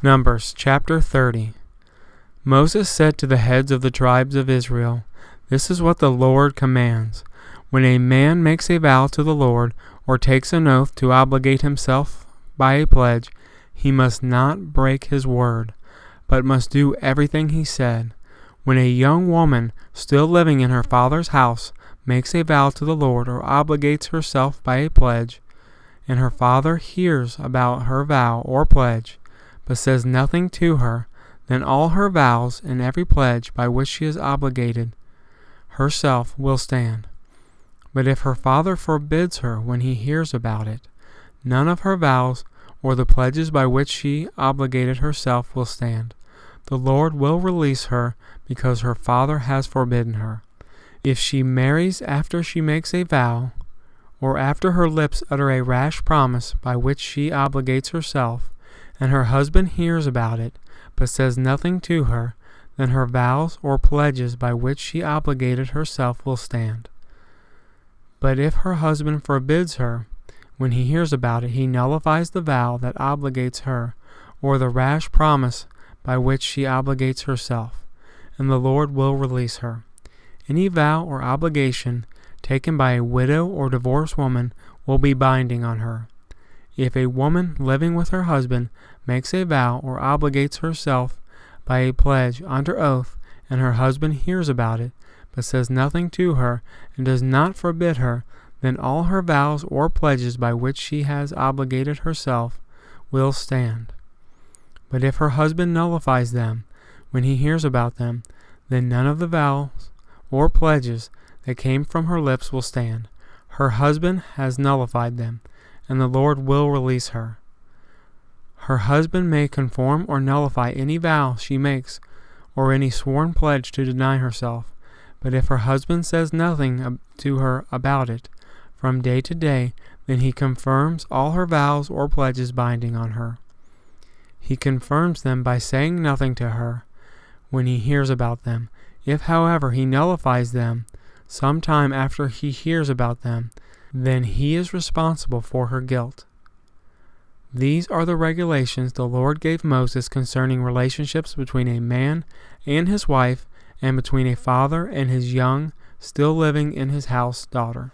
Numbers chapter 30. Moses said to the heads of the tribes of Israel, "This is what the Lord commands. When a man makes a vow to the Lord, or takes an oath to obligate himself by a pledge, he must not break his word, but must do everything he said. When a young woman, still living in her father's house, makes a vow to the Lord or obligates herself by a pledge, and her father hears about her vow or pledge, but says nothing to her, then all her vows and every pledge by which she is obligated herself will stand. But if her father forbids her when he hears about it, none of her vows or the pledges by which she obligated herself will stand. The Lord will release her because her father has forbidden her. If she marries after she makes a vow, or after her lips utter a rash promise by which she obligates herself, and her husband hears about it, but says nothing to her, then her vows or pledges by which she obligated herself will stand. But if her husband forbids her, when he hears about it, he nullifies the vow that obligates her, or the rash promise by which she obligates herself, and the Lord will release her. Any vow or obligation taken by a widow or divorced woman will be binding on her. If a woman living with her husband makes a vow or obligates herself by a pledge under oath, and her husband hears about it, but says nothing to her, and does not forbid her, then all her vows or pledges by which she has obligated herself will stand. But if her husband nullifies them when he hears about them, then none of the vows or pledges that came from her lips will stand. Her husband has nullified them, and the Lord will release her. Her husband may conform or nullify any vow she makes, or any sworn pledge to deny herself. But if her husband says nothing to her about it from day to day, then he confirms all her vows or pledges binding on her. He confirms them by saying nothing to her when he hears about them. If, however, he nullifies them some time after he hears about them, then he is responsible for her guilt. These are the regulations the Lord gave Moses concerning relationships between a man and his wife, and between a father and his young, still living in his house daughter.